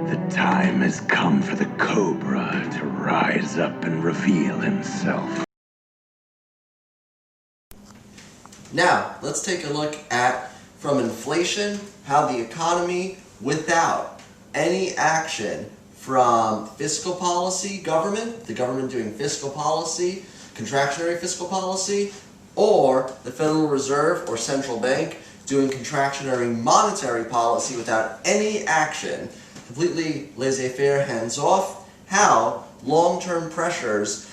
The time has come for the Cobra to rise up and reveal himself. Now, let's take a look at, from inflation, how the economy, without any action from fiscal policy, the government doing fiscal policy, contractionary fiscal policy, or the Federal Reserve or central bank doing contractionary monetary policy without any action, completely laissez-faire, hands-off, how long-term pressures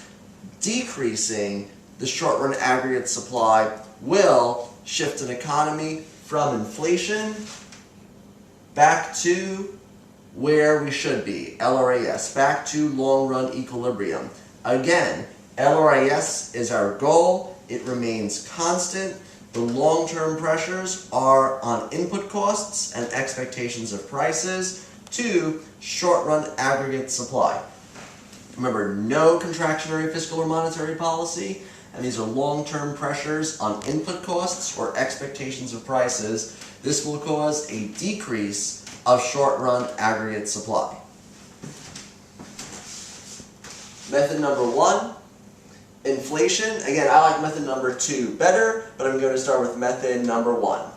decreasing the short-run aggregate supply will shift an economy from inflation back to where we should be, LRAS, back to long-run equilibrium. Again, LRAS is our goal. It remains constant. The long-term pressures are on input costs and expectations of prices to short-run aggregate supply. Remember, no contractionary fiscal or monetary policy, and these are long-term pressures on input costs or expectations of prices. This will cause a decrease of short-run aggregate supply. Method number one, inflation. Again, I like method number two better, but I'm going to start with method number one.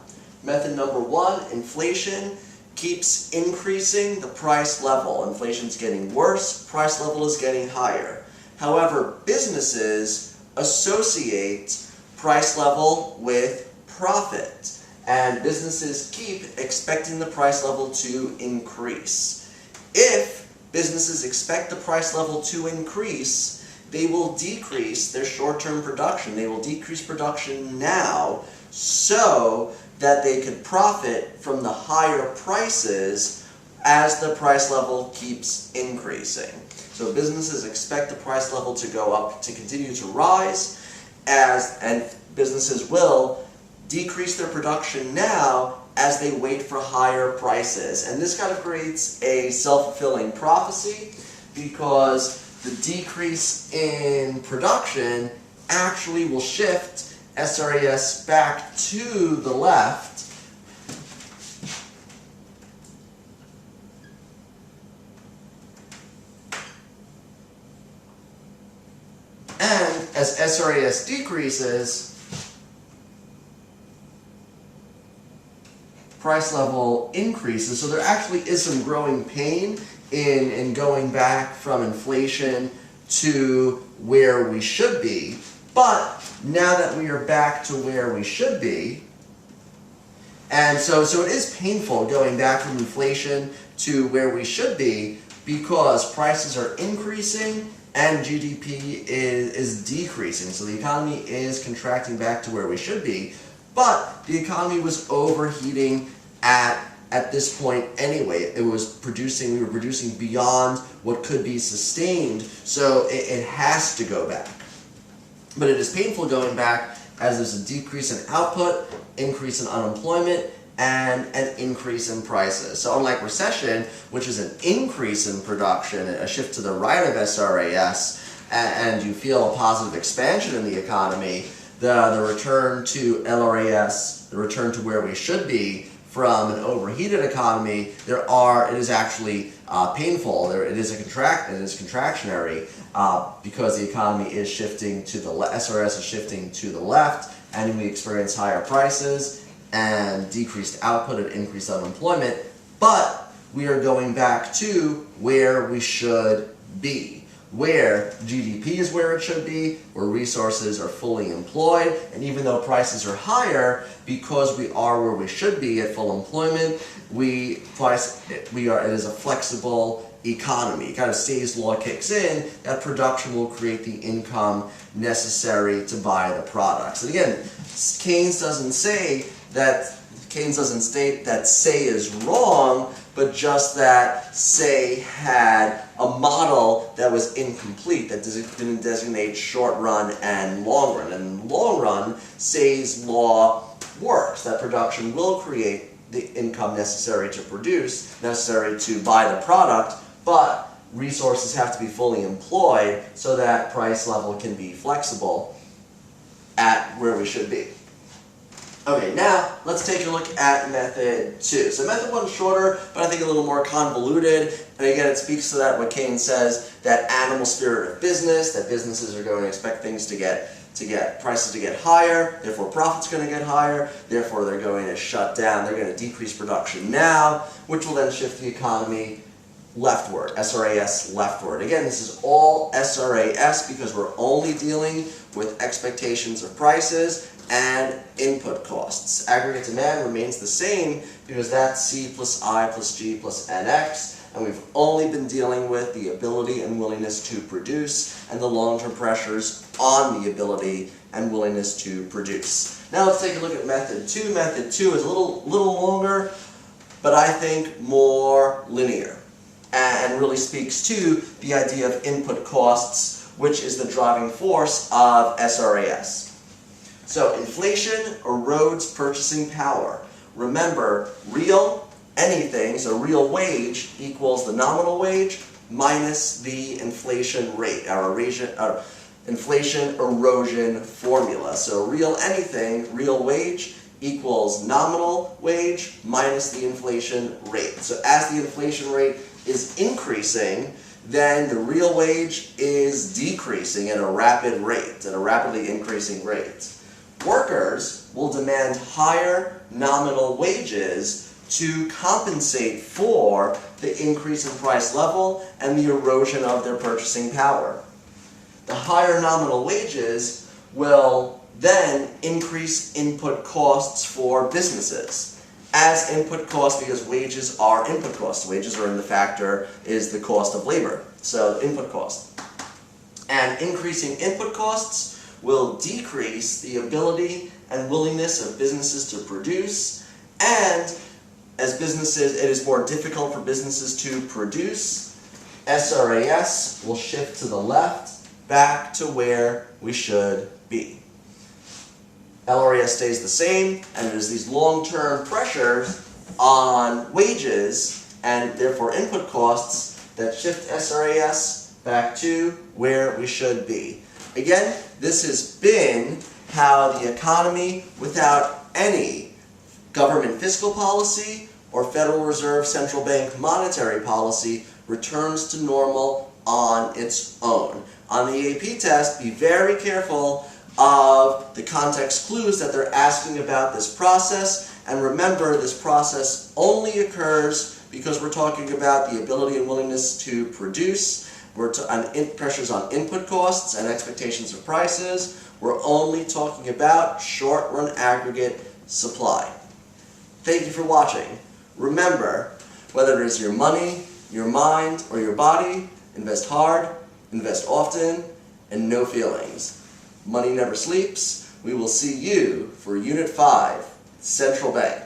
Method number one, inflation keeps increasing the price level. Inflation's getting worse, price level is getting higher. However, businesses associate price level with profit, and businesses keep expecting the price level to increase. If businesses expect the price level to increase, they will decrease their short-term production. They will decrease production now so that they could profit from the higher prices as the price level keeps increasing. So businesses expect the price level to go up, to continue to rise, and businesses will decrease their production now as they wait for higher prices. And this kind of creates a self-fulfilling prophecy, because the decrease in production actually will shift SRAS back to the left, and as SRAS decreases, price level increases. So there actually is some growing pain in going back from inflation to where we should be. But now that we are back to where we should be, and so it is painful going back from inflation to where we should be, because prices are increasing and GDP is decreasing. So the economy is contracting back to where we should be, but the economy was overheating at this point anyway. We were producing beyond what could be sustained, so it has to go back. But it is painful going back, as there's a decrease in output, increase in unemployment, and an increase in prices. So unlike recession, which is an increase in production, a shift to the right of SRAS, and you feel a positive expansion in the economy, the return to LRAS, the return to where we should be from an overheated economy, it is actually painful. It is contractionary, because the economy is shifting to the SRAS is shifting to the left, and we experience higher prices and decreased output and increased unemployment. But we are going back to where we should be, where GDP is where it should be, where resources are fully employed, and even though prices are higher, because we are where we should be at full employment, it is a flexible economy. It kind of Say's law kicks in, that production will create the income necessary to buy the products. And again, Keynes doesn't state that Say is wrong, but just that Say had a model that was incomplete, that didn't designate short run and long run. And in the long run, Say's law works, that production will create the income necessary to produce, necessary to buy the product, but resources have to be fully employed so that price level can be flexible at where we should be. Okay, now let's take a look at method 2. So method 1 is shorter, but I think a little more convoluted. And again, it speaks to that what Keynes says, that animal spirit of business, that businesses are going to expect things to get prices to get higher, therefore profits going to get higher, therefore they're going to shut down, they're going to decrease production now, which will then shift the economy leftward, SRAS leftward. Again, this is all SRAS because we're only dealing with expectations of prices and input costs. Aggregate demand remains the same because that's C plus I plus G plus NX, and we've only been dealing with the ability and willingness to produce and the long-term pressures on the ability and willingness to produce. Now let's take a look at method 2. Method 2 is a little longer, but I think more linear, and really speaks to the idea of input costs, which is the driving force of SRAS. So inflation erodes purchasing power. Remember, real anything, so real wage equals the nominal wage minus the inflation rate, our inflation erosion formula. So real anything, real wage equals nominal wage minus the inflation rate. So as the inflation rate is increasing, then the real wage is decreasing at a rapid rate, at a rapidly increasing rate. Workers will demand higher nominal wages to compensate for the increase in price level and the erosion of their purchasing power. The higher nominal wages will then increase input costs for businesses. As input costs, because wages are input costs. Wages are in the factor is the cost of labor, so input cost. And increasing input costs will decrease the ability and willingness of businesses to produce, and as businesses, it is more difficult for businesses to produce. SRAS will shift to the left, back to where we should be. LRAS stays the same, and it is these long-term pressures on wages and therefore input costs that shift SRAS back to where we should be. Again, this has been how the economy, without any government fiscal policy or Federal Reserve Central Bank monetary policy, returns to normal on its own. On the AP test, be very careful of the context clues that they're asking about this process, and remember, this process only occurs because we're talking about the ability and willingness to produce. We're on pressures on input costs and expectations of prices. We're only talking about short-run aggregate supply. Thank you for watching. Remember, whether it is your money, your mind, or your body, invest hard, invest often, and no feelings. Money never sleeps. We will see you for Unit 5, Central Bank.